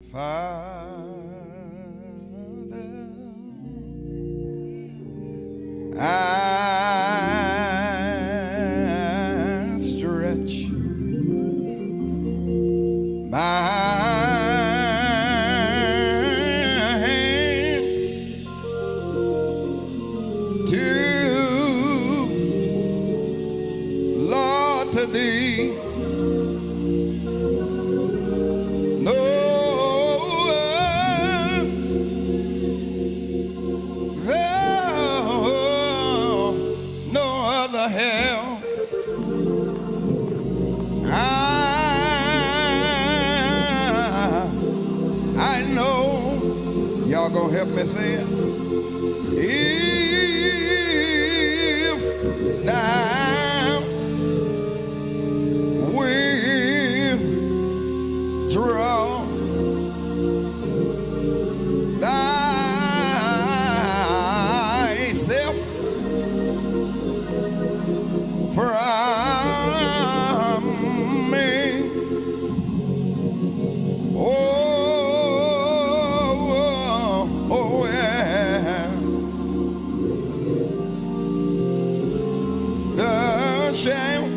Father, I stretch my hand to Lord, to thee. Help. I know y'all gonna help me say it. If thou withdraw thyself from me, oh, yeah. The shall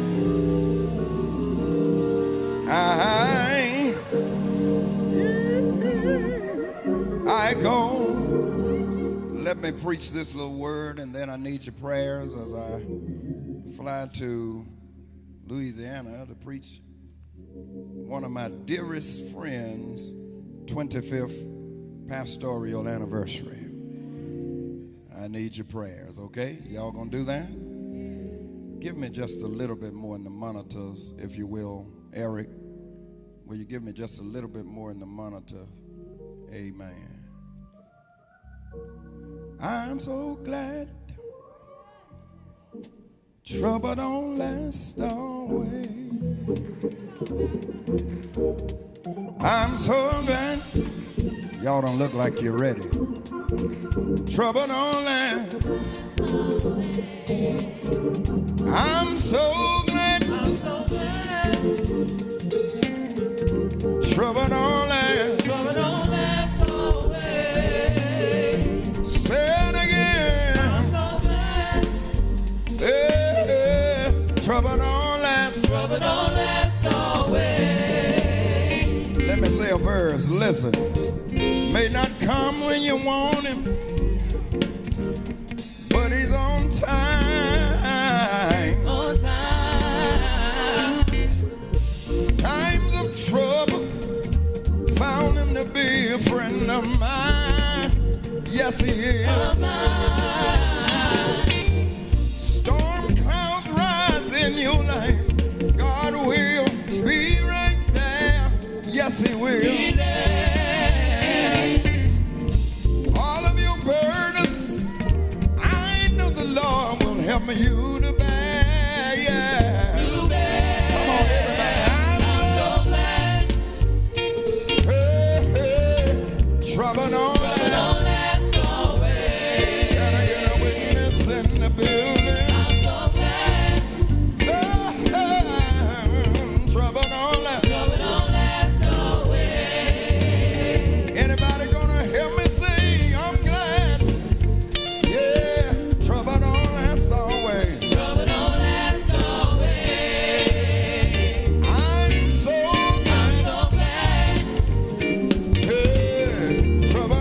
I go. Let me preach this little word, and then I need your prayers as I fly to Louisiana to preach one of my dearest friends' 25th pastoral anniversary. I need your prayers, okay? Y'all gonna do that? Give me just a little bit more in the monitors, if you will. Eric, will you give me just a little bit more in the monitor? Amen. I'm so glad trouble don't last always. I'm so glad. Y'all don't look like you're ready. Trouble don't last. I'm so glad. Trouble don't last. Trouble don't last always. Say it again. I'm so glad. Trouble don't last. Trouble don't last always. Let me say a verse. Listen. May not come when you want him, but he's on time. On time. Times of trouble found him to be a friend of mine. Yes, he is. Of mine. Storm clouds rise in your life. God will be right there. Yes, he will. Be there. All of your burdens, I know the Lord will help you to bear. Yeah. To bear. Come on, everybody. I'm so glad. Hey, trouble don't Trouble last. don't last always. Can I get a witness in the building? I'm so glad. Trouble don't last. Trouble don't last always. Anybody gonna help me sing? I'm glad. Yeah, trouble don't last always. Trouble don't last always. I'm so glad. I'm so glad. Hey, trouble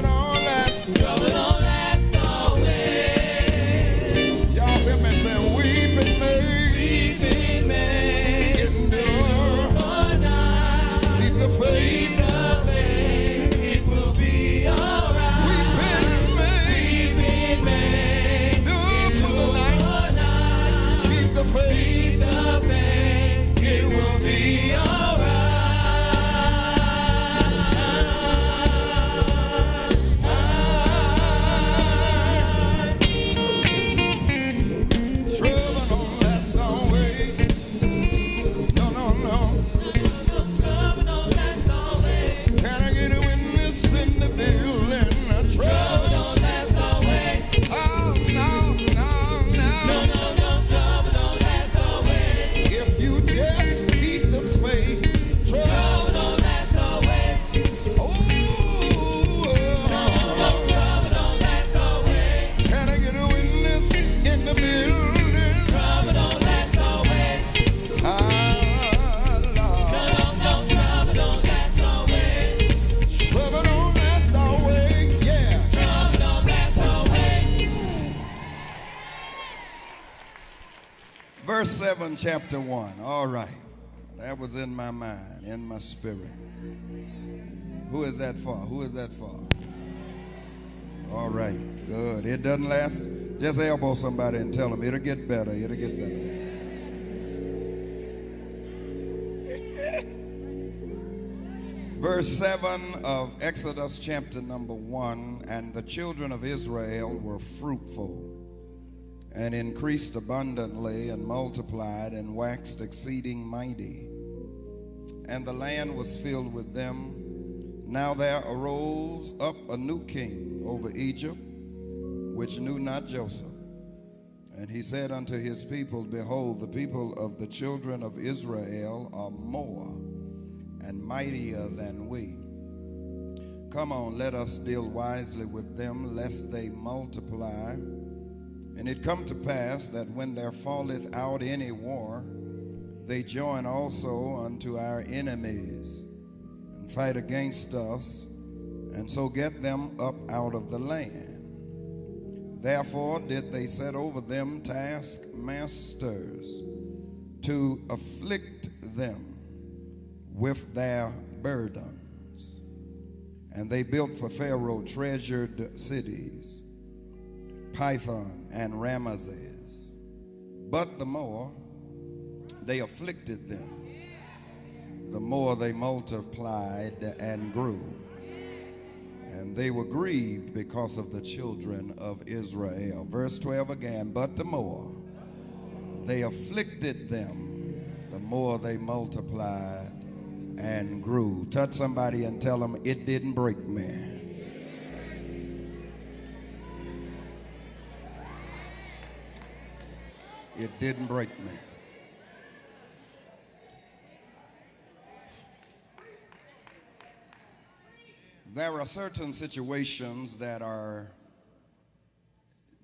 Verse 7, chapter 1. All right. That was in my mind, in my spirit. Who is that for? Who is that for? All right. Good. It doesn't last. Just elbow somebody and tell them it'll get better. It'll get better. Verse 7 of Exodus chapter number 1. And the children of Israel were fruitful and increased abundantly and multiplied and waxed exceeding mighty. And the land was filled with them. Now there arose up a new king over Egypt, which knew not Joseph. And he said unto his people, behold, the people of the children of Israel are more and mightier than we. Come on, let us deal wisely with them, lest they multiply. And it come to pass that when there falleth out any war, they join also unto our enemies, and fight against us, and so get them up out of the land. Therefore did they set over them taskmasters to afflict them with their burdens. And they built for Pharaoh treasured cities, Python and Ramesses. But the more they afflicted them, the more they multiplied and grew. And they were grieved because of the children of Israel. Verse 12 again, but the more they afflicted them, the more they multiplied and grew. Touch somebody and tell them, it didn't break me. It didn't break me. There are certain situations that are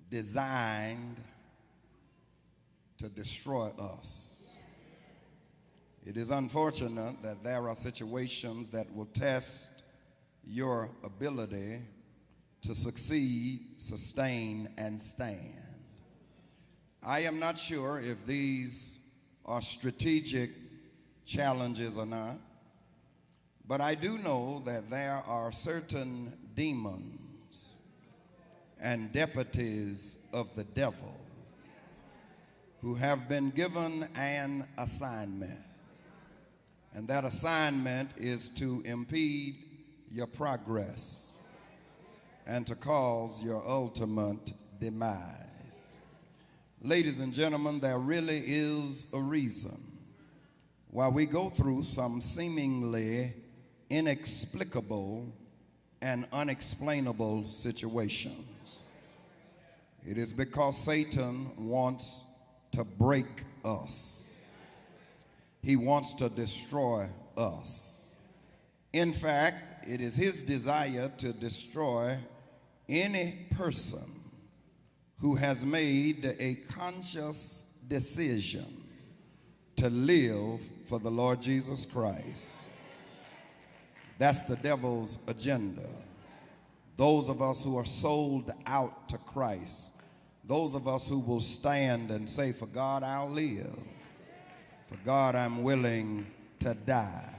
designed to destroy us. It is unfortunate that there are situations that will test your ability to succeed, sustain, and stand. I am not sure if these are strategic challenges or not, but I do know that there are certain demons and deputies of the devil who have been given an assignment. And that assignment is to impede your progress and to cause your ultimate demise. Ladies and gentlemen, there really is a reason why we go through some seemingly inexplicable and unexplainable situations. It is because Satan wants to break us. He wants to destroy us. In fact, it is his desire to destroy any person who has made a conscious decision to live for the Lord Jesus Christ. That's the devil's agenda. Those of us who are sold out to Christ, those of us who will stand and say, for God I'll live, for God I'm willing to die.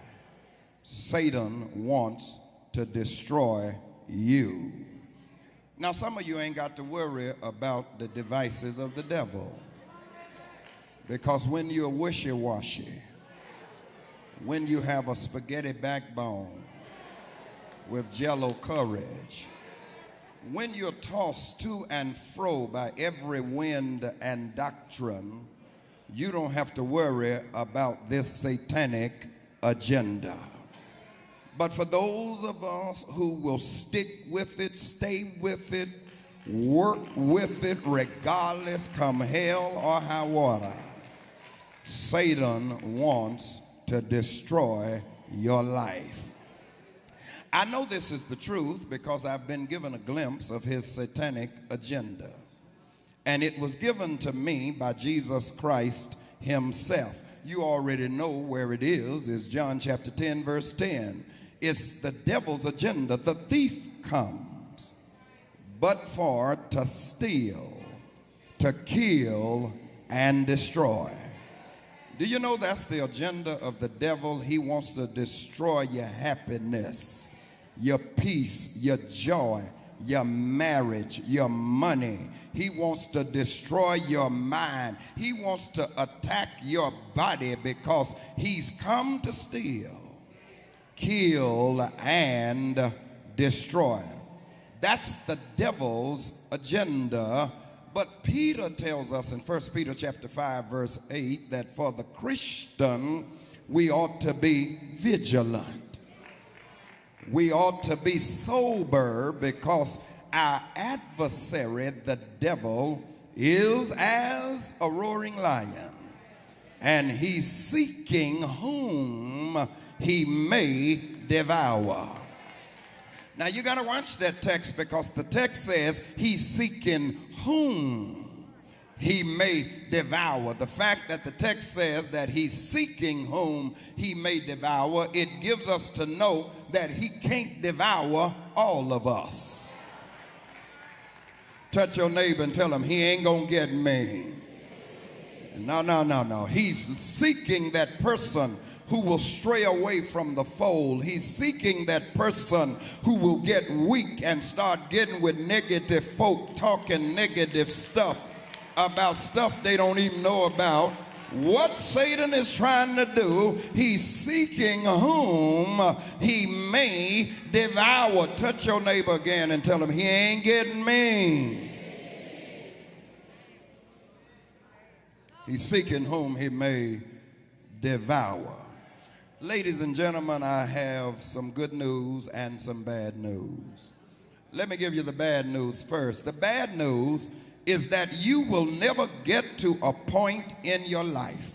Satan wants to destroy you. Now, some of you ain't got to worry about the devices of the devil, because when you're wishy-washy, when you have a spaghetti backbone with jello courage, when you're tossed to and fro by every wind and doctrine, you don't have to worry about this satanic agenda. But for those of us who will stick with it, stay with it, work with it, regardless, come hell or high water, Satan wants to destroy your life. I know this is the truth because I've been given a glimpse of his satanic agenda. And it was given to me by Jesus Christ himself. You already know where it is. It's John chapter 10, verse 10. It's the devil's agenda. The thief comes, but for to steal, to kill, and destroy. Do you know that's the agenda of the devil? He wants to destroy your happiness, your peace, your joy, your marriage, your money. He wants to destroy your mind. He wants to attack your body because he's come to steal, kill, and destroy. That's the devil's agenda. But Peter tells us in 1 Peter chapter 5, verse 8, that for the Christian, we ought to be vigilant. We ought to be sober because our adversary, the devil, is as a roaring lion, and he's seeking whom he may devour. Now you got to watch that text because the text says he's seeking whom he may devour. The fact that the text says that he's seeking whom he may devour, it gives us to know that he can't devour all of us. Touch your neighbor and tell him he ain't gonna get me. No. He's seeking that person who will stray away from the fold. He's seeking that person who will get weak and start getting with negative folk, talking negative stuff about stuff they don't even know about. What Satan is trying to do, he's seeking whom he may devour. Touch your neighbor again and tell him he ain't getting me. He's seeking whom he may devour. Ladies and gentlemen, I have some good news and some bad news. Let me give you the bad news first. The bad news is that you will never get to a point in your life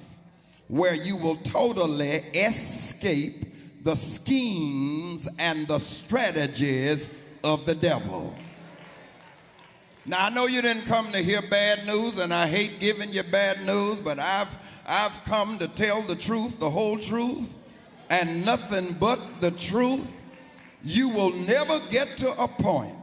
where you will totally escape the schemes and the strategies of the devil. Now, I know you didn't come to hear bad news, and I hate giving you bad news, but I've come to tell the truth, the whole truth, and nothing but the truth. You will never get to a point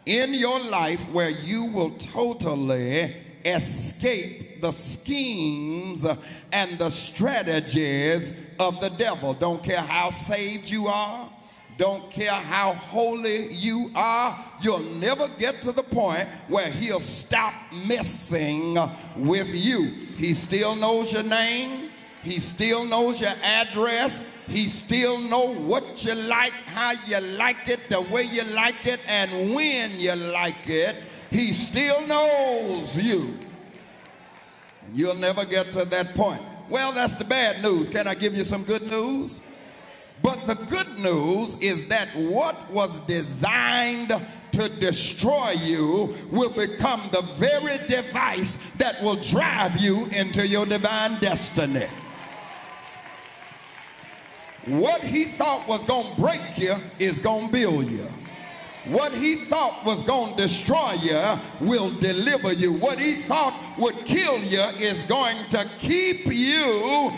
in your life where you will totally escape the schemes and the strategies of the devil. Don't care how saved you are. Don't care how holy you are. You'll never get to the point where he'll stop messing with you. He still knows your name. He still knows your address. He still knows what you like, how you like it, the way you like it, and when you like it. He still knows you. And you'll never get to that point. Well, that's the bad news. Can I give you some good news? But the good news is that what was designed to destroy you will become the very device that will drive you into your divine destiny. What he thought was going to break you is going to build you. What he thought was going to destroy you will deliver you. What he thought would kill you is going to keep you.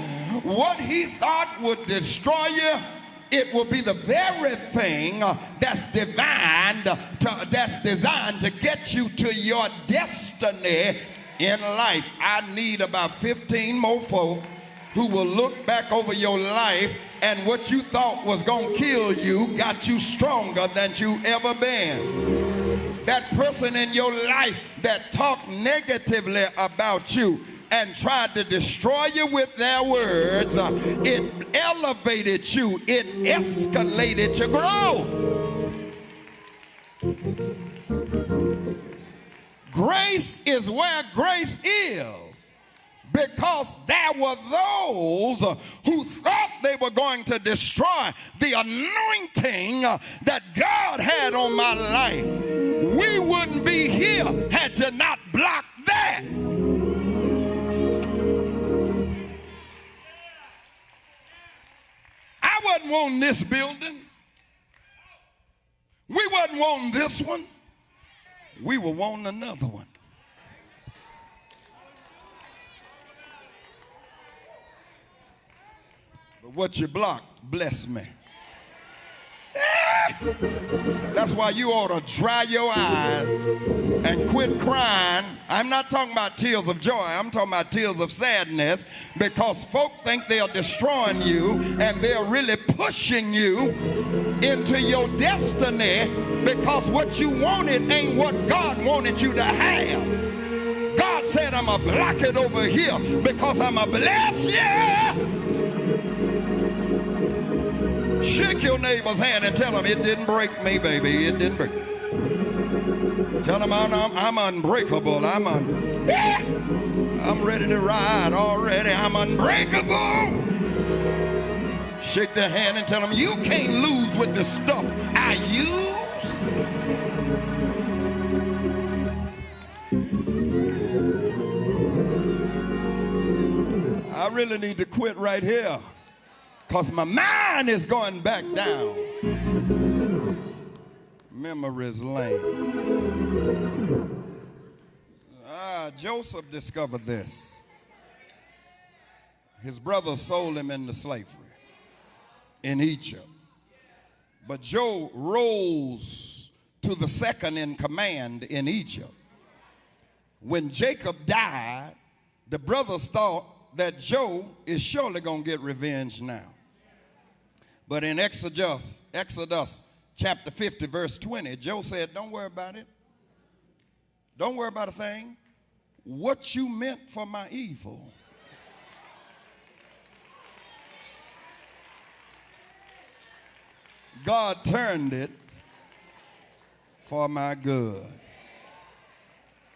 What he thought would destroy you, it will be the very thing that's designed to get you to your destiny in life. I need about 15 more folk who will look back over your life, and what you thought was going to kill you got you stronger than you ever been. That person in your life that talked negatively about you and tried to destroy you with their words, it elevated you, it escalated your growth. Grace is where grace is, because there were those who thought they were going to destroy the anointing that God had on my life. We wouldn't be here had you not blocked that. I wasn't wanting this building. We wasn't wanting this one. We were wanting another one. But what you blocked, bless me. That's why you ought to dry your eyes and quit crying. I'm not talking about tears of joy. I'm talking about tears of sadness, because folk think they are destroying you and they're really pushing you into your destiny, because what you wanted ain't what God wanted you to have. God said, I'm going to block it over here because I'm going to bless you. Shake your neighbor's hand and tell him, it didn't break me, baby. It didn't break. Tell him I'm unbreakable. I'm ready to ride already. I'm unbreakable. Shake their hand and tell them, you can't lose with the stuff I use. I really need to quit right here, because my mind is going back down memory's lane. Joseph discovered this. His brothers sold him into slavery in Egypt. But Joe rose to the second in command in Egypt. When Jacob died, the brothers thought that Joe is surely going to get revenge now. But in Exodus chapter 50, verse 20, Joe said, don't worry about it. Don't worry about a thing. What you meant for my evil, God turned it for my good.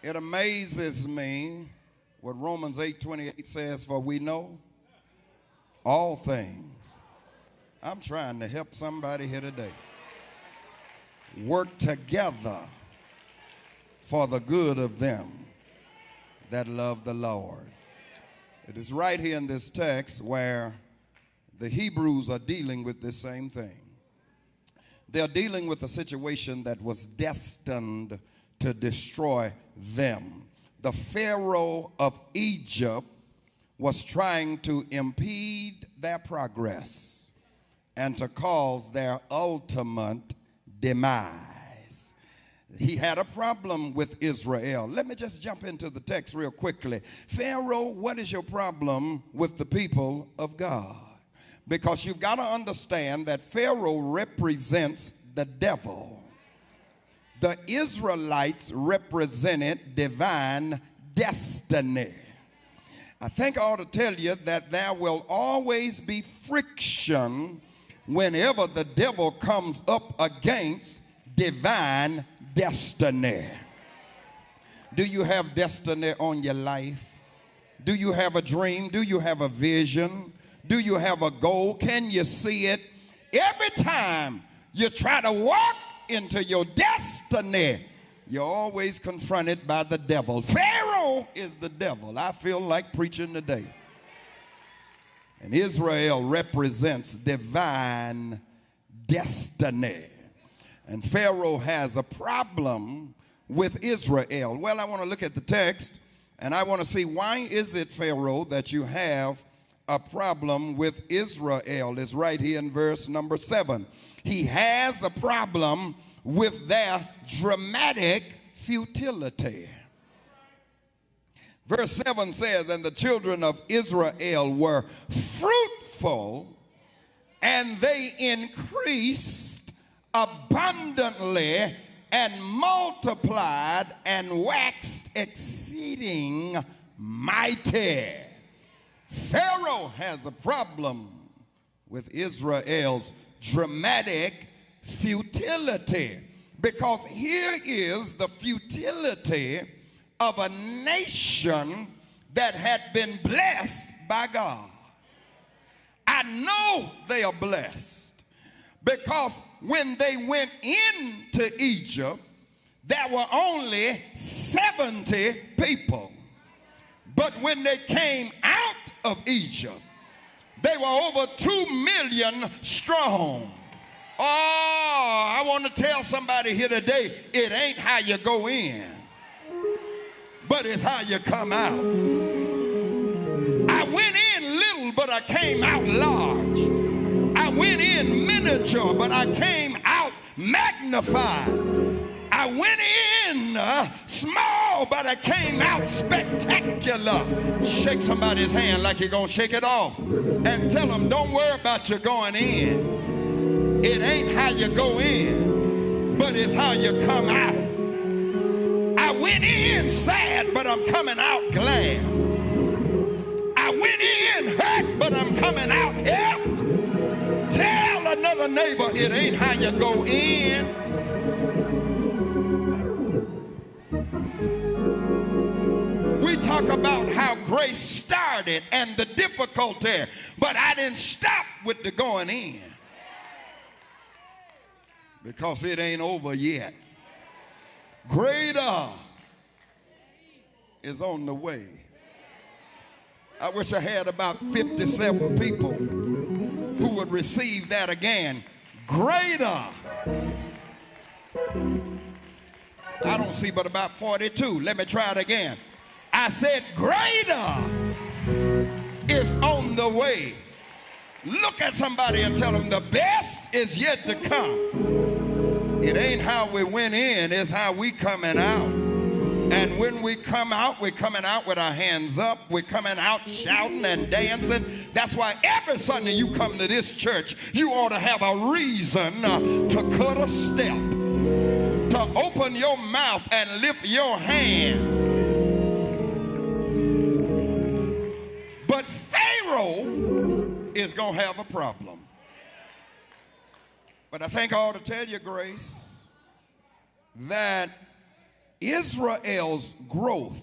It amazes me what Romans 8:28 says, for we know all things. I'm trying to help somebody here today. Work together for the good of them that love the Lord. It is right here in this text where the Hebrews are dealing with this same thing. They're dealing with a situation that was destined to destroy them. The Pharaoh of Egypt was trying to impede their progress and to cause their ultimate demise. He had a problem with Israel. Let me just jump into the text real quickly. Pharaoh, what is your problem with the people of God? Because you've got to understand that Pharaoh represents the devil. The Israelites represented divine destiny. I think I ought to tell you that there will always be friction whenever the devil comes up against divine destiny. Do you have destiny on your life? Do you have a dream? Do you have a vision? Do you have a goal? Can you see it? Every time you try to walk into your destiny, you're always confronted by the devil. Pharaoh is the devil. I feel like preaching today. And Israel represents divine destiny. And Pharaoh has a problem with Israel. Well, I want to look at the text, and I want to see, why is it, Pharaoh, that you have a problem with Israel? It's right here in verse number 7. He has a problem with their dramatic futility. Verse 7 says, and the children of Israel were fruitful, and they increased abundantly, and multiplied, and waxed exceeding mighty. Pharaoh has a problem with Israel's dramatic futility, because here is the futility of a nation that had been blessed by God. I know they are blessed because when they went into Egypt, there were only 70 people. But when they came out of Egypt, they were over 2 million strong. Oh, I want to tell somebody here today, it ain't how you go in, but it's how you come out. I went in little, but I came out large. I went in miniature, but I came out magnified. I went in small, but I came out spectacular. Shake somebody's hand like you're going to shake it off. And tell them, don't worry about you going in. It ain't how you go in, but it's how you come out. I went in sad, but I'm coming out glad. I went in hurt, but I'm coming out helped. Tell another neighbor, it ain't how you go in. We talk about how grace started and the difficulty, but I didn't stop with the going in because it ain't over yet. Greater is on the way. I wish I had about 57 people who would receive that again. Greater. I don't see but about 42. Let me try it again. I said greater is on the way. Look at somebody and tell them the best is yet to come. It ain't how we went in, it's how we coming out. And when we come out, we're coming out with our hands up. We're coming out shouting and dancing. That's why every Sunday you come to this church, you ought to have a reason to cut a step, to open your mouth and lift your hands. But Pharaoh is going to have a problem. But I think I ought to tell you, Grace, that Israel's growth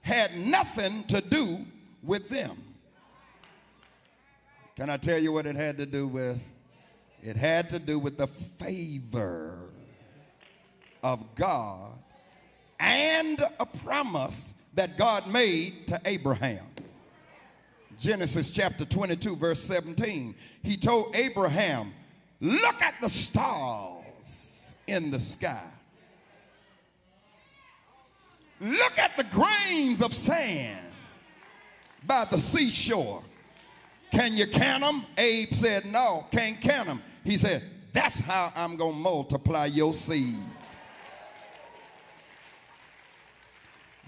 had nothing to do with them. Can I tell you what it had to do with? It had to do with the favor of God and a promise that God made to Abraham. Genesis chapter 22, verse 17. He told Abraham, look at the stars in the sky. Look at the grains of sand by the seashore. Can you count them? Abe said, no, can't count them. He said, that's how I'm going to multiply your seed.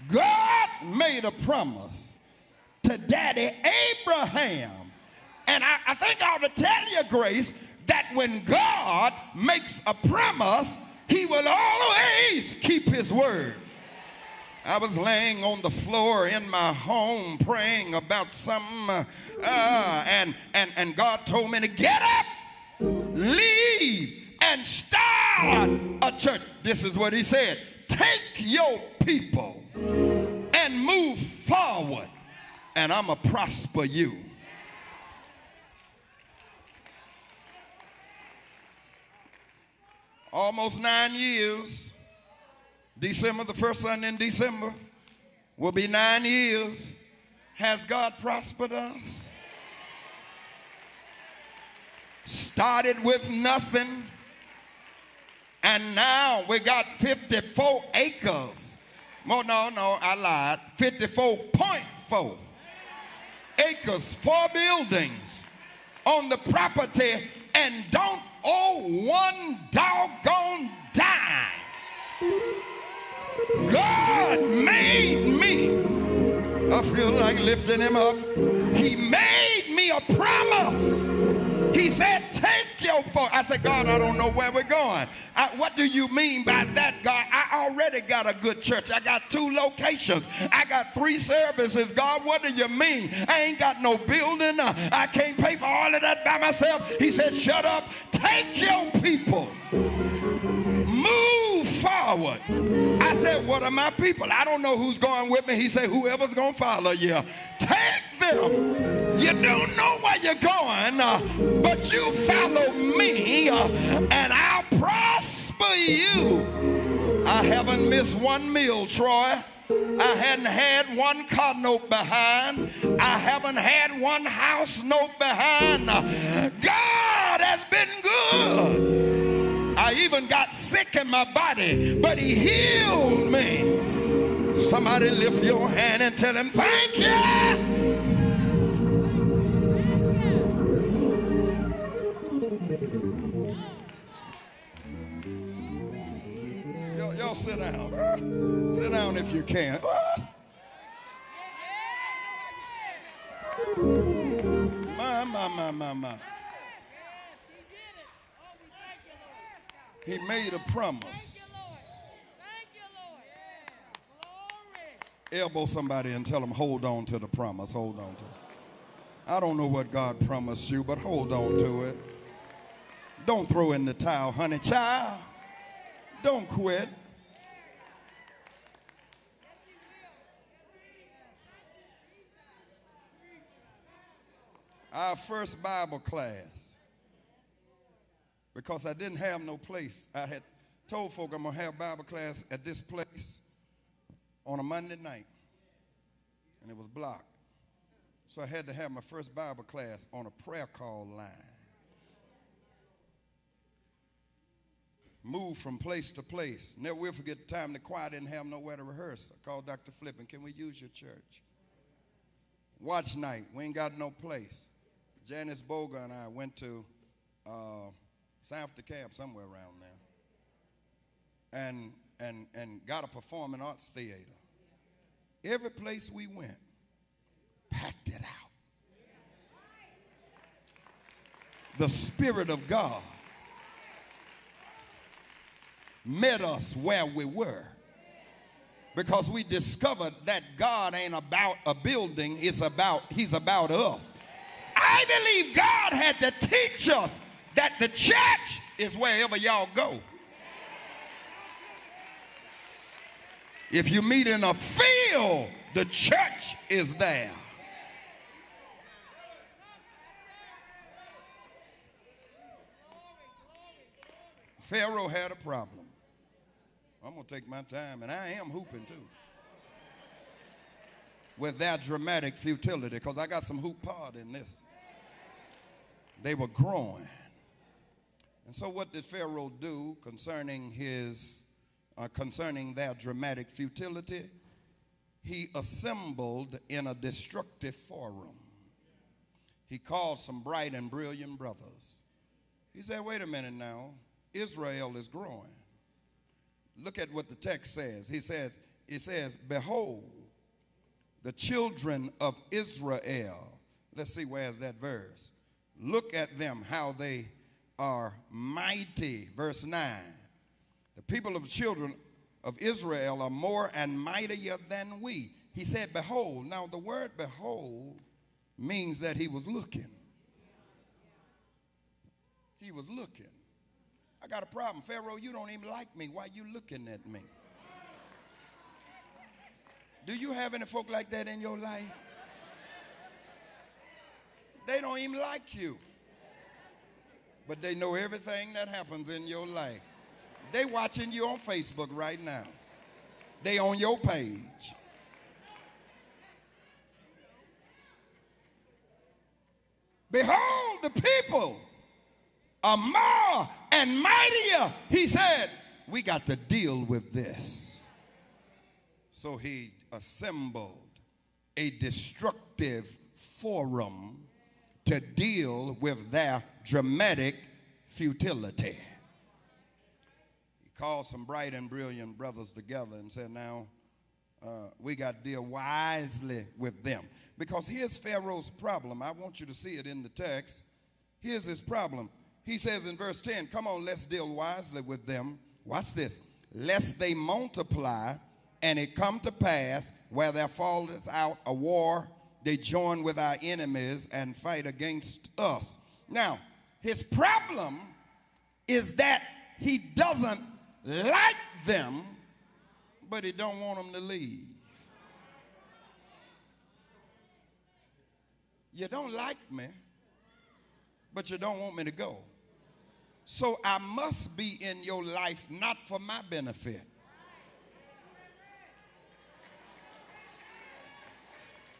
God made a promise to Daddy Abraham. And I think I ought to tell you, Grace, that when God makes a promise, he will always keep his word. I was laying on the floor in my home praying about something, and God told me to get up, leave, and start a church. This is what he said. Take your people and move forward, and I'm going to prosper you. Almost 9 years. December, the first Sunday in December, will be 9 years. Has God prospered us? Started with nothing, and now we got 54 acres. No, I lied. 54.4 acres, 4 buildings on the property, and don't owe one doggone dime. God made me. I feel like lifting him up. He made me a promise. He said, take your phone. I said, God, I don't know where we're going. What do you mean by that, God? I already got a good church. I got 2 locations. I got 3 services. God, what do you mean? I ain't got no building. I can't pay for all of that by myself. He said, shut up. Take your people. Move forward. I said, what are my people? I don't know who's going with me. He said, whoever's going to follow you. Take them. You don't know where you're going, but you follow me, and I'll prosper you. I haven't missed one meal, Troy. I hadn't had one car note behind. I haven't had one house note behind. God has been good. I even got sick in my body, but he healed me. Somebody lift your hand and tell him, thank you. Y'all sit down. Sit down if you can. My. He made a promise. Elbow somebody and tell them, hold on to the promise. Hold on to it. I don't know what God promised you, but hold on to it. Don't throw in the towel, honey child. Don't quit. Our first Bible class, because I didn't have no place. I had told folk I'm going to have Bible class at this place on a Monday night, and it was blocked. So I had to have my first Bible class on a prayer call line. Moved from place to place. Never will forget the time the choir didn't have nowhere to rehearse. I called Dr. Flippin, can we use your church? Watch night, we ain't got no place. Janice Boga and I went to South DeKalb, somewhere around there, and got a performing arts theater. Every place we went, packed it out. The Spirit of God met us where we were, because we discovered that God ain't about a building, he's about us. I believe God had to teach us that the church is wherever y'all go. If you meet in a field, the church is there. Pharaoh had a problem. I'm going to take my time, and I am hooping too, with their dramatic futility, because I got some hoop part in this. They were growing. And so what did Pharaoh do concerning their dramatic futility? He assembled in a destructive forum. He called some bright and brilliant brothers. He said, wait a minute now, Israel is growing. Look at what the text says. It says, behold, the children of Israel. Let's see, where's that verse? Look at them, how they are mighty. Verse 9. The people of the children of Israel are more and mightier than we. He said, behold. Now, the word behold means that he was looking. He was looking. I got a problem. Pharaoh, you don't even like me. Why you looking at me? Do you have any folk like that in your life? They don't even like you, but they know everything that happens in your life. They watching you on Facebook right now. They on your page. Behold, the people are more and mightier. He said, we got to deal with this. So he assembled a destructive forum to deal with their dramatic futility. He called some bright and brilliant brothers together and said, now, we got to deal wisely with them. Because here's Pharaoh's problem. I want you to see it in the text. Here's his problem. He says in verse 10, come on, let's deal wisely with them. Watch this. Lest they multiply, and it come to pass, where there falleth out a war, they join with our enemies and fight against us. Now, his problem is that he doesn't like them, but he don't want them to leave. You don't like me, but you don't want me to go. So I must be in your life not for my benefit.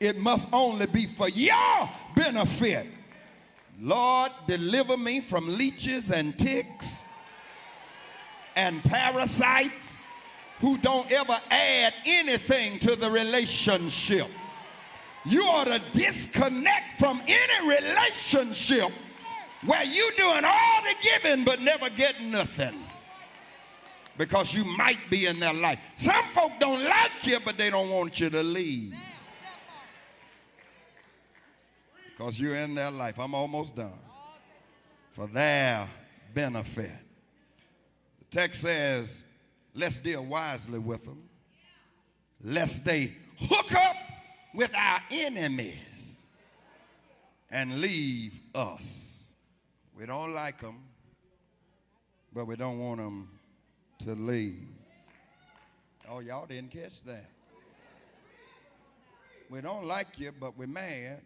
It must only be for your benefit. Lord, deliver me from leeches and ticks and parasites who don't ever add anything to the relationship. You ought to disconnect from any relationship where you doing all the giving but never getting nothing. because you might be in their life. Some folk don't like you, but they don't want you to leave because you're in their life. I'm almost done. For their benefit. The text says, let's deal wisely with them, lest they hook up with our enemies and leave us. We don't like them, but we don't want them to leave. Oh, y'all didn't catch that. We don't like you, but we're mad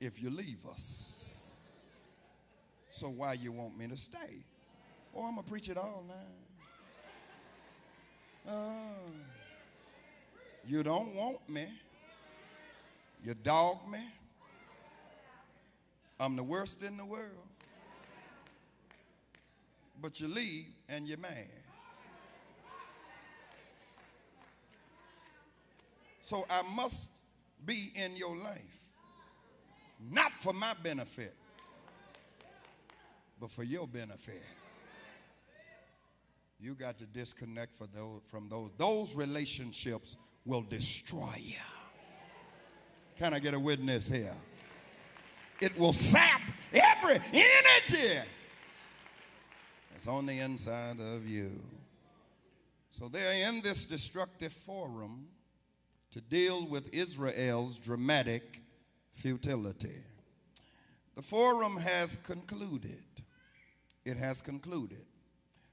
if you leave us. So why you want me to stay? Oh, I'm going to preach it all now. You don't want me. You dog me. I'm the worst in the world. But you leave and you're mad. So I must be in your life, not for my benefit, but for your benefit. You got to disconnect from those. Those relationships will destroy you. Can I get a witness here? It will sap every energy that's on the inside of you. So they're in this destructive forum to deal with Israel's dramatic futility. The forum has concluded. It has concluded.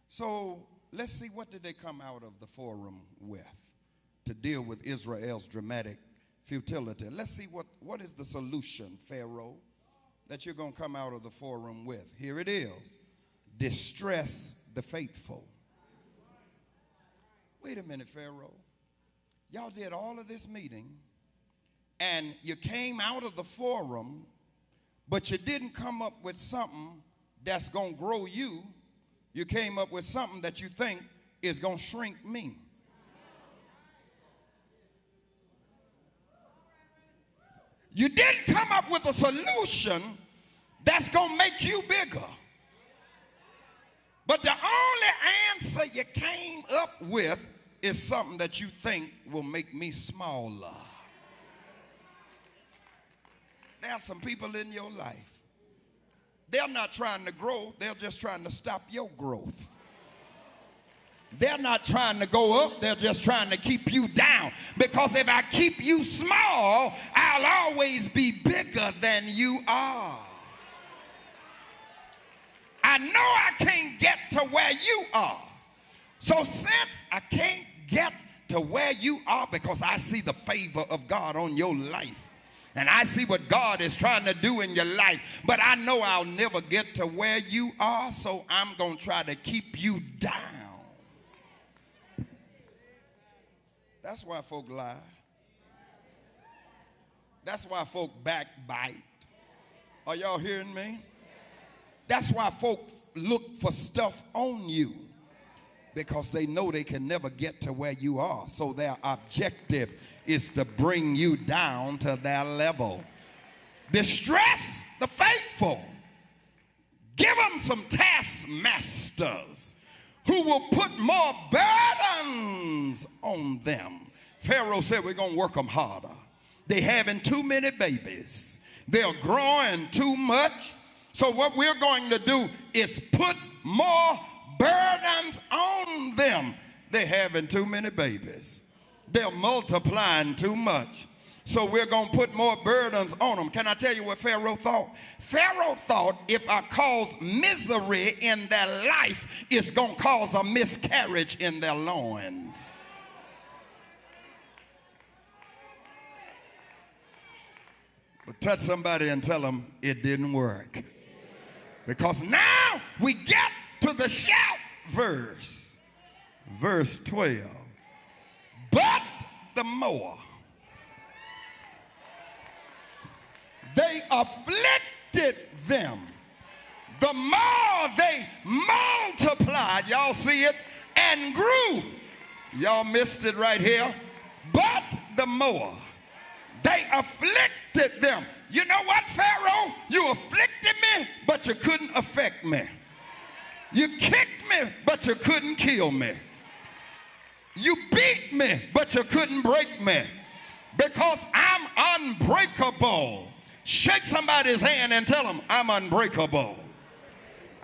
So let's see, what did they come out of the forum with to deal with Israel's dramatic futility? Let's see what is the solution, Pharaoh, that you're going to come out of the forum with. Here it is. Distress the faithful. Wait a minute, Pharaoh. Y'all did all of this meeting, and you came out of the forum, but you didn't come up with something that's going to grow you. You came up with something that you think is going to shrink me. You didn't come up with a solution that's going to make you bigger. But the only answer you came up with is something that you think will make me smaller. There are some people in your life. They're not trying to grow. They're just trying to stop your growth. They're not trying to go up. They're just trying to keep you down. Because if I keep you small, I'll always be bigger than you are. I know I can't get to where you are. So since I can't get to where you are, because I see the favor of God on your life, and I see what God is trying to do in your life, but I know I'll never get to where you are, so I'm going to try to keep you down. That's why folk lie. That's why folk backbite. Are y'all hearing me? That's why folk look for stuff on you, because they know they can never get to where you are. So their objective is to bring you down to their level. Distress the faithful. Give them some taskmasters who will put more burdens on them. Pharaoh said, we're going to work them harder. They're having too many babies. They're growing too much. So what we're going to do is put more burdens on them. They're having too many babies. They're multiplying too much. So we're going to put more burdens on them. Can I tell you what Pharaoh thought? Pharaoh thought if I cause misery in their life, it's going to cause a miscarriage in their loins. But touch somebody and tell them it didn't work. Because now we get to the shout verse. Verse 12. But the more they afflicted them, the more they multiplied. Y'all see it? And grew. Y'all missed it right here. But the more they afflicted them. You know what, Pharaoh? You afflicted me, but you couldn't affect me. You kicked me, but you couldn't kill me. You beat me, but you couldn't break me. Because I'm unbreakable. Shake somebody's hand and tell them, I'm unbreakable.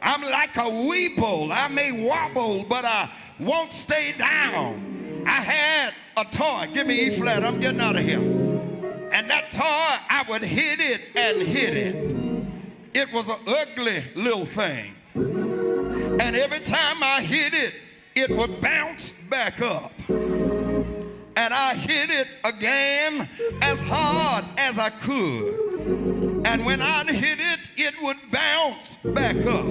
I'm like a weeble. I may wobble, but I won't stay down. I had a toy. Give me E flat. I'm getting out of here. And that toy, I would hit it and hit it. It was an ugly little thing. And every time I hit it, it would bounce back up. And I hit it again as hard as I could. And when I hit it, it would bounce back up.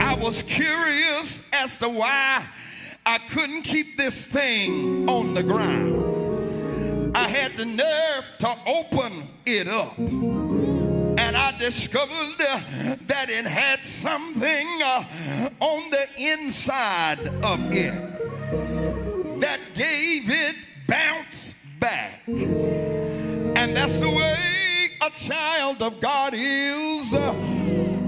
I was curious as to why I couldn't keep this thing on the ground. I had the nerve to open it up. And I discovered that it had something on the inside of it that gave it bounce back. And that's the way a child of God is.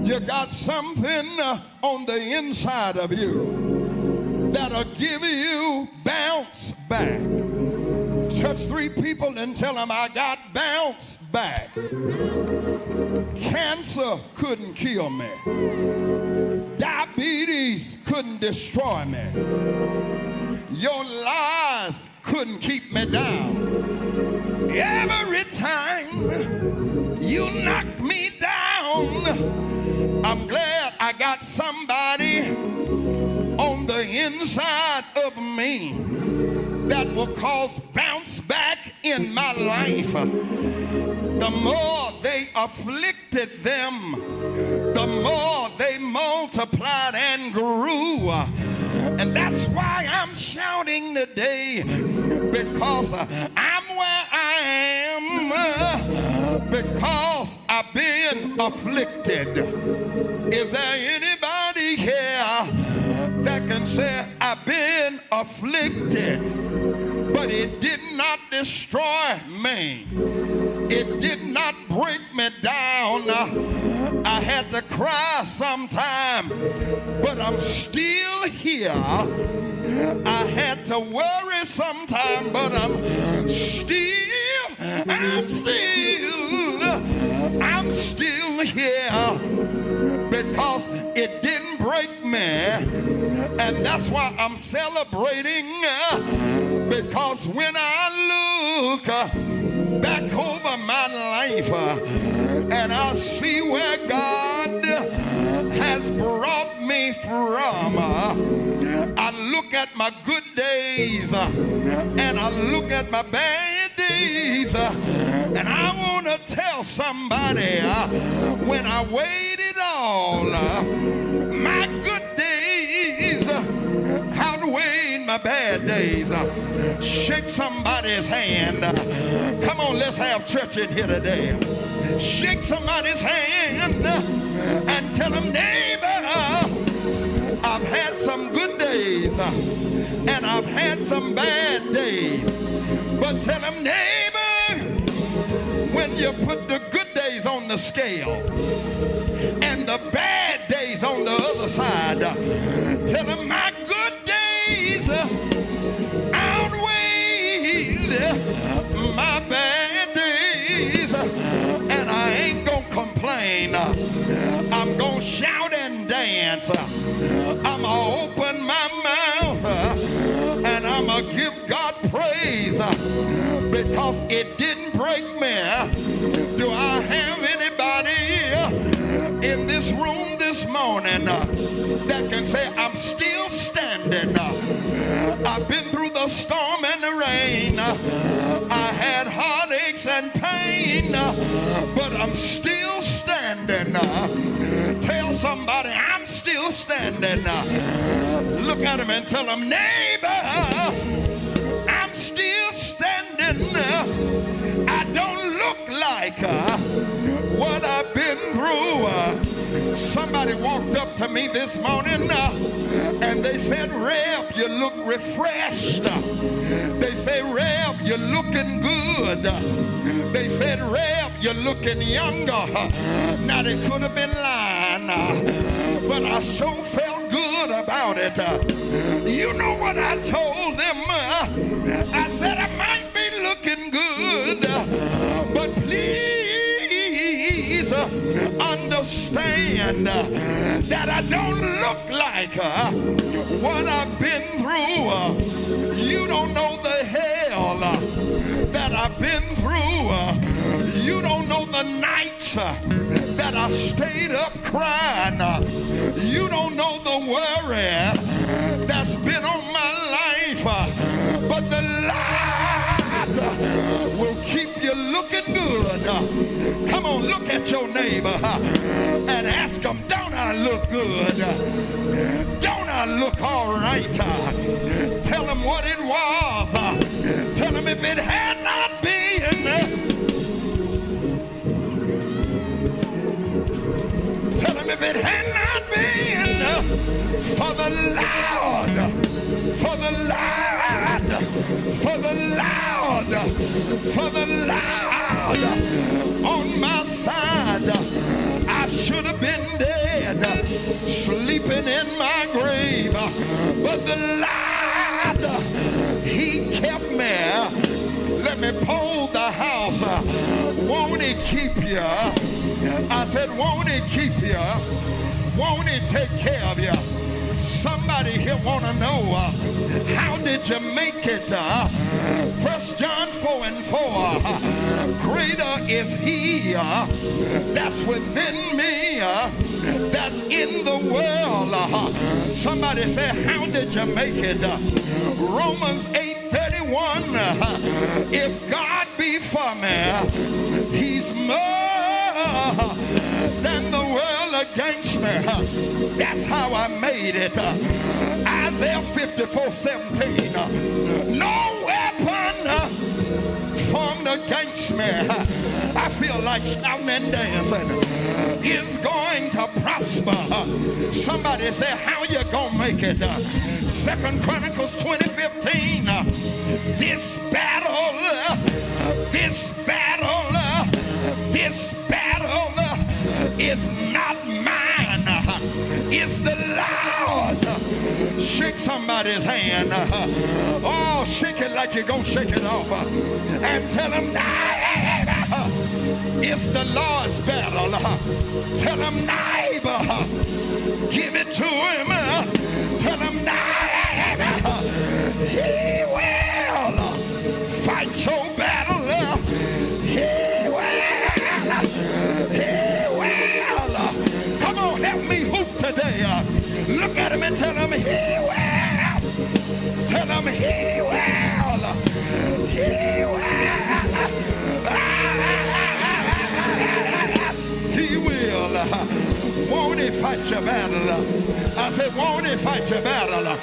You got something on the inside of you that'll give you bounce back. Touch 3 people and tell them, I got bounce back. Cancer couldn't kill me. Diabetes couldn't destroy me. Your lies couldn't keep me down. Every time you knock me down, I'm glad I got somebody on the inside of me that will cause bounce back in my life. The more they afflicted them, the more they multiplied and grew. And that's why I'm shouting today, because I'm where I am, because I've been afflicted. Is there anybody here that can say, I've been afflicted, but it did not destroy me? It did not break me down. I had to cry sometime, but I'm still here. I had to worry sometime, but I'm still here because it didn't break me. And that's why I'm celebrating, because when I look back over my life and I see where God has brought me from, I look at my good days and I look at my bad days, and I want to tell somebody, when I weighed it all, my good days outweighed my bad days. Shake somebody's hand. Come on, let's have church in here today. Shake somebody's hand and tell them, neighbor, I've had some good days and I've had some bad days. But tell them, neighbor, when you put the good days on the scale and the bad days on the other side, tell them my good days outweighed my bad days. And I ain't gonna complain. I'm gonna shout and dance. I'm gonna open my mouth and I'm gonna give God praise because it didn't break me. Do I have anybody in this room this morning that can say, I'm still standing? I've been through the storm and the rain. I had heartaches and pain, but I'm still standing. Tell somebody, I'm still standing. Look at him and tell him, neighbor, I'm still standing. I don't look like what I've been through. Somebody walked up to me this morning and they said, Reb, you look refreshed. They say, Reb, you're looking good. They said, Reb, you're looking younger. Now they could have been lying, but I sure felt good about it. You know what I told them? I said I might be looking good, but please understand that I don't look like what I've been through. You don't know the hell that I've been through. You don't know the nights that I stayed up crying. You don't know the worry that's been on my life. But the Lord will keep you looking good. Come on, look at your neighbor and ask him, don't I look good? Don't I look all right? Tell him what it was. Tell him if it had not been. Tell him if it had not been for the Lord, for the Lord, for the Lord, for the Lord on my side, I should have been dead, sleeping in my grave. But the Lord, he kept me. Let me pull the house. Won't he keep you? I said, won't he keep you? Won't he take care of you? Somebody here want to know, how did you make it? 1 John 4:4. Greater is he that's within me that's in the world. Somebody say, how did you make it? Romans 8:31. If God be for me, he's more than the world against me. That's how I made it. Isaiah 54:17. No weapon formed against me, I feel like shouting and dancing, is going to prosper. Somebody say, how you gonna make it? 2 Chronicles 20:15. This battle is not mine, it's the Lord's. Shake somebody's hand. Oh, shake it like you're gonna shake it off, and tell him, neighbor, it's the Lord's battle. Tell him, neighbor, give it to him. Tell him, neighbor, he will fight your battle. He will. Come on, help me hoop today. Look at him and tell him he will. Tell him he will. He will. He will. Won't he fight your battle? I said, won't he fight your battle?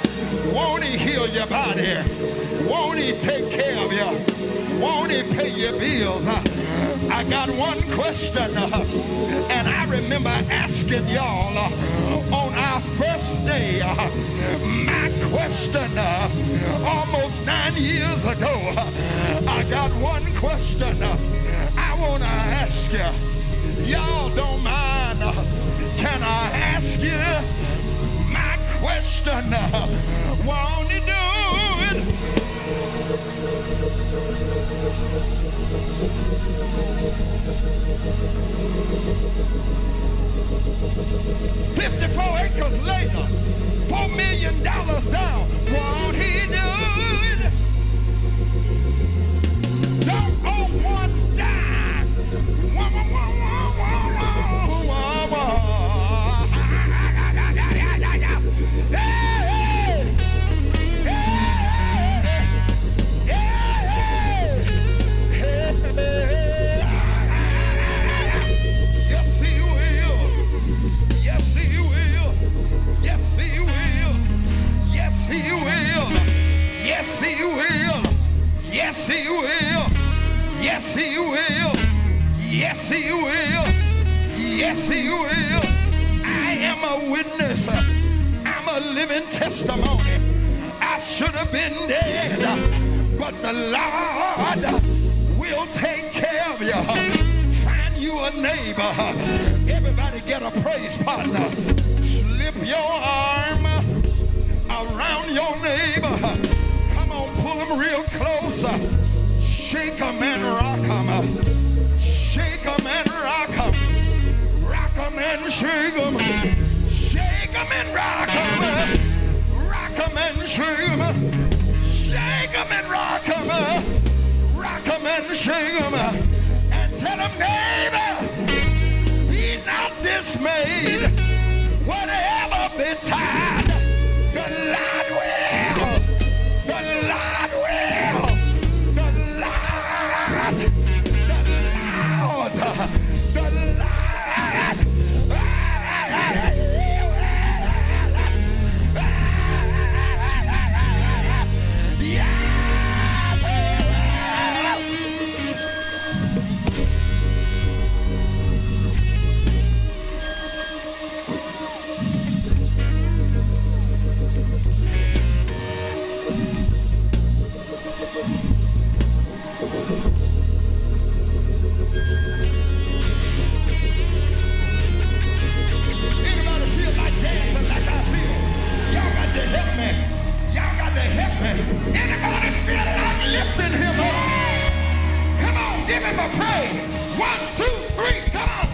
Won't he heal your body? Won't he take care of you? Won't he pay your bills? I got one question, and I remember asking y'all on our first day, my question almost 9 years ago. I got one question I want to ask you. Y'all don't mind? Can I ask you my question? Won't he do it? 54 acres later, $4 million down. Won't he do it? Don't owe one dime. Yes, he will. Yes, he will. Yes, he will. Yes, he will. Yes, he will. Yes, he will. Yes, he will. Yes, he will. Yes, he will. I am a witness. I'm a living testimony. I should have been dead, but the Lord will take care of you. Find you a neighbor. Everybody get a praise partner. Slip your arm Shake 'em and rock 'em. Shake 'em and rock 'em. Rock 'em and shake 'em. Shake 'em and rock 'em. Rock 'em and shake 'em. Shake 'em and rock 'em. Rock 'em and shake 'em. And tell 'em, neighbor, be not dismayed. Whatever betide, the Lord will. The Lord will. The Lord. The Lord. The Lord. Anybody feel like dancing like I feel? Y'all got to help me. Y'all got to help me. Anybody feel like lifting him up? Come on, give him a praise. 1, 2, 3, come on.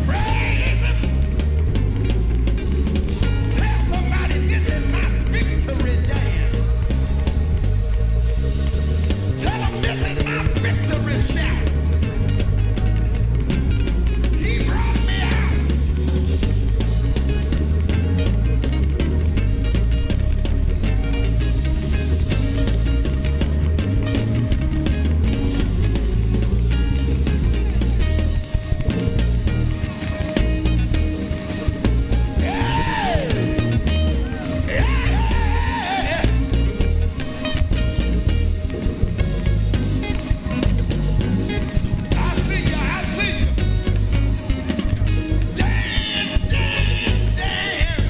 Praise him. Tell somebody this is my victory dance. Tell them this is my victory shout. He brought me out. I see you, I see you. Dance, dance, dance.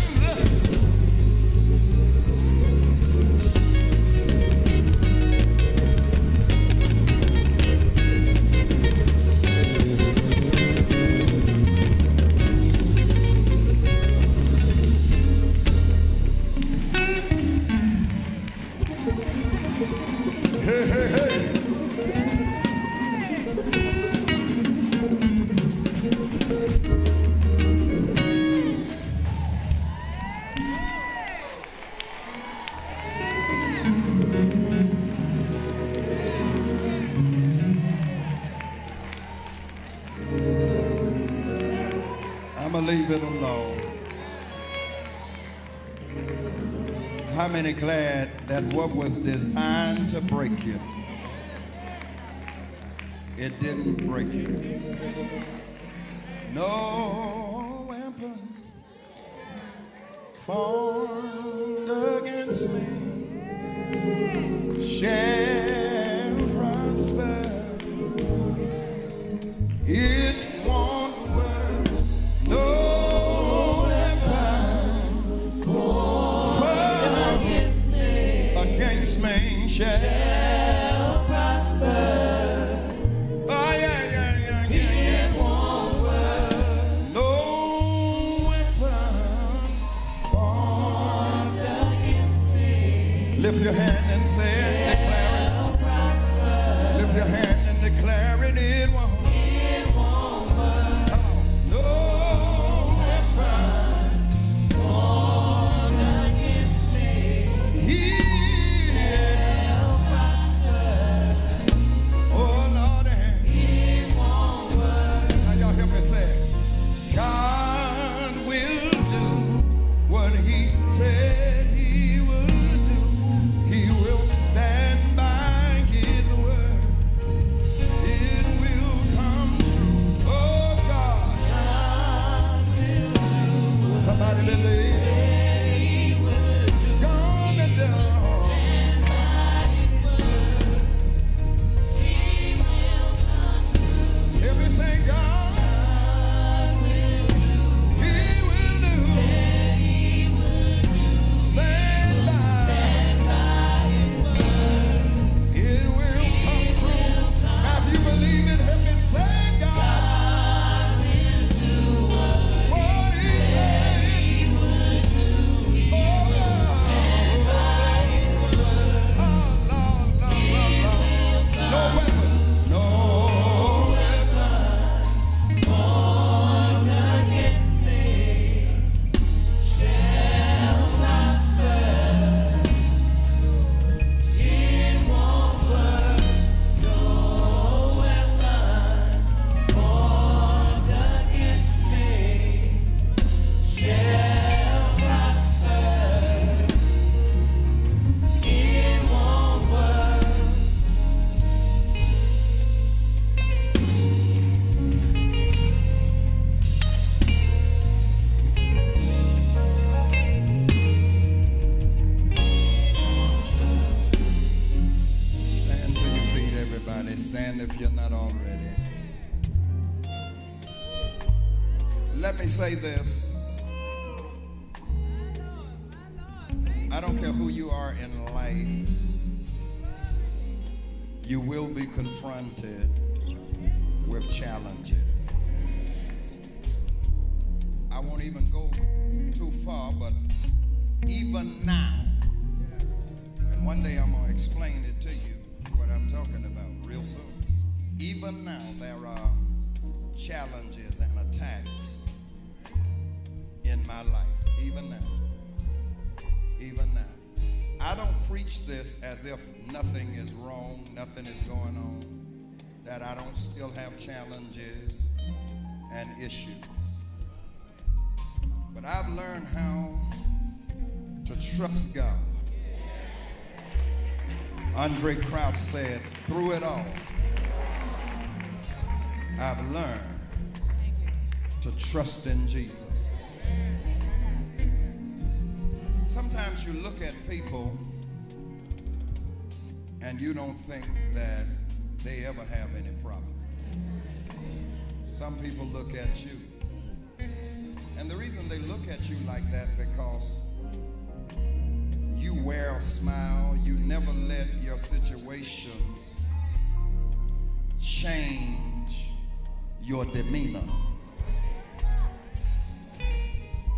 Hey, hey, hey. I'ma leave it alone. How many glad that what was designed to break you, it didn't break you? No weapon formed against me shall prosper. It won't work. No weapon formed against me shall prosper. Oh, yeah, yeah, yeah, yeah. It won't work. No weapon formed against me. Lift your hand and say it, declare it. Lift your hand and declare it. It won't. Let me say this. I don't care who you are in life, you will be confronted with challenges. I won't even go too far, but even now, and one day I'm going to explain it to you, what I'm talking about real soon. Even now, there are challenges and attacks in my life. Even now. Even now. I don't preach this as if nothing is wrong, nothing is going on, that I don't still have challenges and issues. But I've learned how to trust God. Andre Crouch said, through it all, I've learned to trust in Jesus. Sometimes you look at people and you don't think that they ever have any problems. Some people look at you. And the reason they look at you like that because you wear a smile. You never let your situations change your demeanor.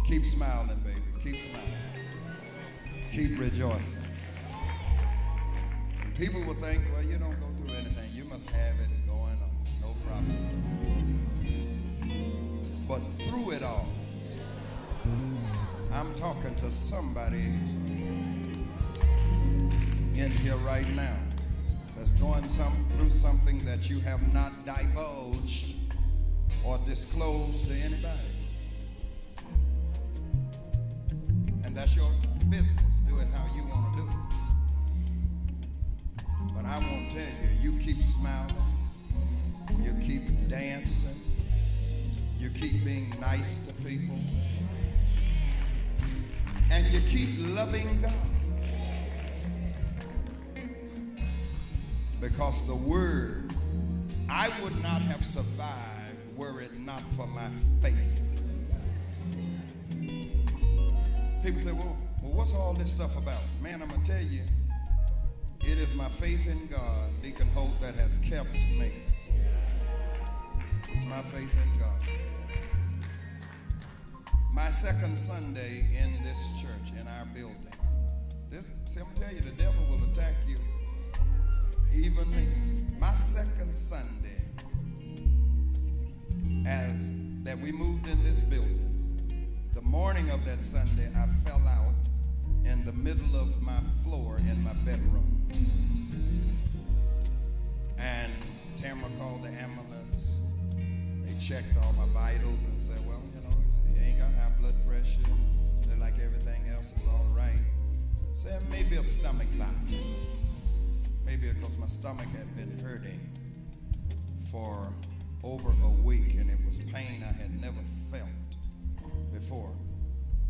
Keep smiling, baby. Keep smiling. Keep rejoicing. And people will think, well, you don't go through anything. You must have it going on. No problems. But through it all, I'm talking to somebody in here right now that's going through something that you have not divulged or disclosed to anybody. And that's your business. Do it how you want to do it. But I won't tell you, you keep smiling, you keep dancing, you keep being nice to people, and you keep loving God. Because the word, I would not have survived were it not for my faith. People say, well, what's all this stuff about? Man, I'm going to tell you, it is my faith in God, Deacon Hope, that has kept me. It's my faith in God. My second Sunday in this church, in our building. I'm going to tell you, the devil will attack you. Even me. My second Sunday as that we moved in this building, the morning of that Sunday, I fell out in the middle of my floor in my bedroom. And Tamara called the ambulance. They checked all my vitals and said, well, you know, he ain't got high blood pressure. They're like everything else is all right. Said maybe a stomach virus. Maybe because my stomach had been hurting for over a week and it was pain I had never felt before.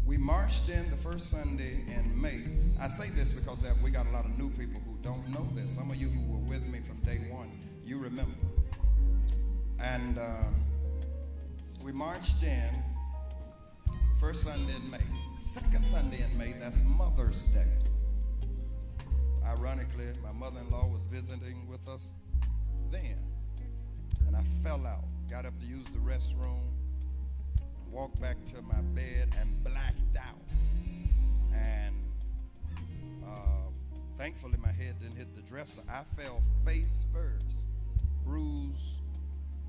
We marched in the first Sunday in May. I say this because we got a lot of new people who don't know this. Some of you who were with me from day one, you remember. And we marched in the first Sunday in May. Second Sunday in May, that's Mother's Day. Ironically, my mother-in-law was visiting with us then. And I fell out, got up to use the restroom, walked back to my bed and blacked out. And thankfully my head didn't hit the dresser. I fell face first, bruise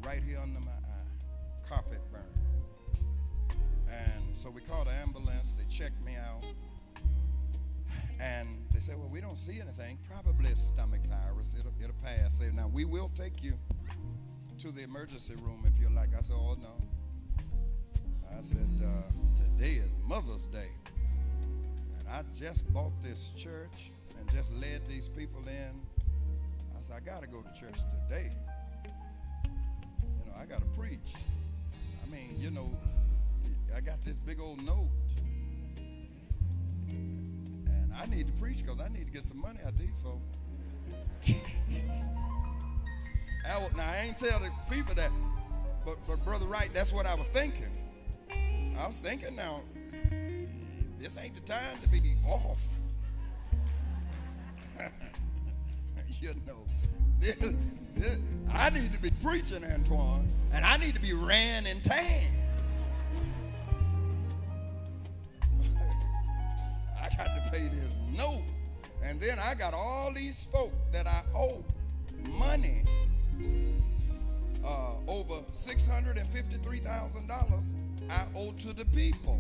right here under my eye, carpet burn. And so we called the ambulance, they checked me out. And they said, well, we don't see anything. Probably a stomach virus. It'll pass. Say, now, we will take you to the emergency room if you like. I said, oh, no. I said, today is Mother's Day. And I just bought this church and just led these people in. I said, I got to go to church today. You know, I got to preach. I mean, you know, I got this big old note. I need to preach because I need to get some money out of these folks. Now, I ain't telling people that, but Brother Wright, that's what I was thinking. I was thinking now, this ain't the time to be off. You know, I need to be preaching, Antoine, and I need to be ran and tan. I got to pay this note, and then I got all these folk that I owe money, over $653,000 I owe to the people.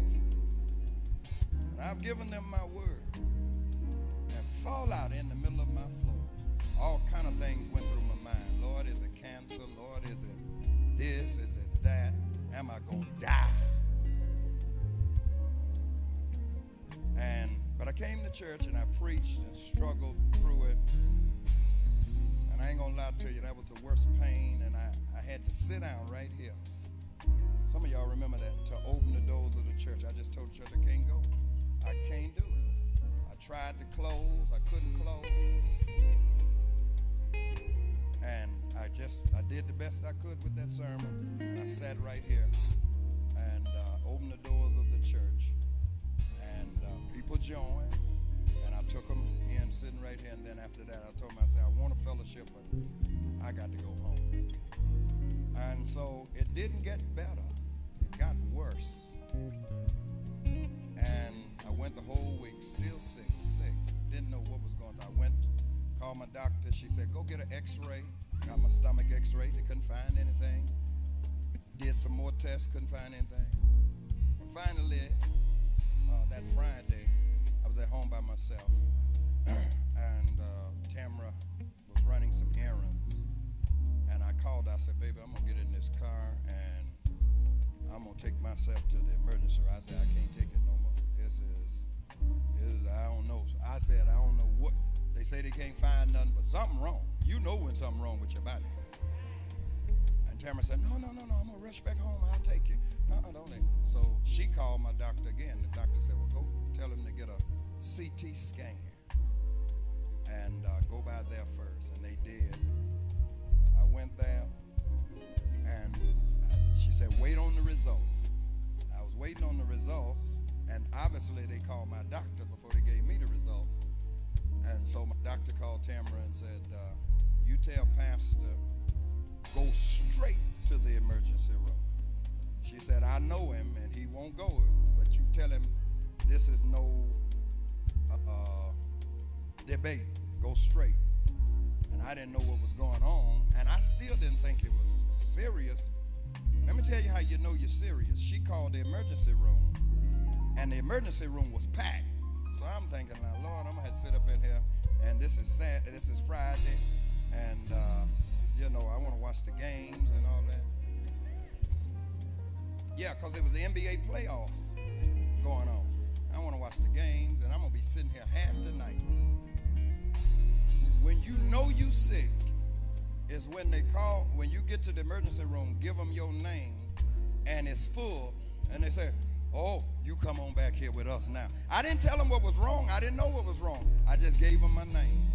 And I've given them my word. And fallout in the middle of my floor. All kind of things went through my mind. Lord, is it cancer? Lord, is it this? Is it that? Am I going to die? But I came to church and I preached and struggled through it. And I ain't going to lie to you, that was the worst pain. And I had to sit down right here. Some of y'all remember that, to open the doors of the church. I just told the church I can't go. I can't do it. I tried to close. I couldn't close. And I did the best I could with that sermon. And I sat right here and opened the doors of the church. And people joined. And I took them in, sitting right here. And then after that, I told them, I said, I want a fellowship, but I got to go home. And so it didn't get better. It got worse. And I went the whole week, still sick. Didn't know what was going on. I went, called my doctor. She said, go get an x-ray. Got my stomach x-ray. They couldn't find anything. Did some more tests, couldn't find anything. And finally, that Friday, I was at home by myself. And Tamara was running some errands. And I called her. I said, baby, I'm going to get in this car and I'm going to take myself to the emergency room. I said, I can't take it no more. This is, I don't know. I said, I don't know what. They say they can't find nothing, but something wrong. You know when something wrong with your body. And Tamara said, no, I'm going to rush back home. I'll take you. Don't they? So she called my doctor again. The doctor said, well, go tell him to get a CT scan and go by there first. And they did. I went there, and she said, wait on the results. I was waiting on the results, and obviously they called my doctor before they gave me the results. And so my doctor called Tamara and said, you tell Pastor, go straight to the emergency room. She said, I know him, and he won't go, but you tell him this is no debate. Go straight. And I didn't know what was going on, and I still didn't think it was serious. Let me tell you how you know you're serious. She called the emergency room, and the emergency room was packed. So I'm thinking, now, Lord, I'm going to have to sit up in here, and this is Friday, and, I want to watch the games and all that. Yeah, because it was the NBA playoffs going on. I want to watch the games, and I'm going to be sitting here half the night. When you know you sick is when they call, when you get to the emergency room, give them your name, and it's full, and they say, oh, you come on back here with us now. I didn't tell them what was wrong. I didn't know what was wrong. I just gave them my name.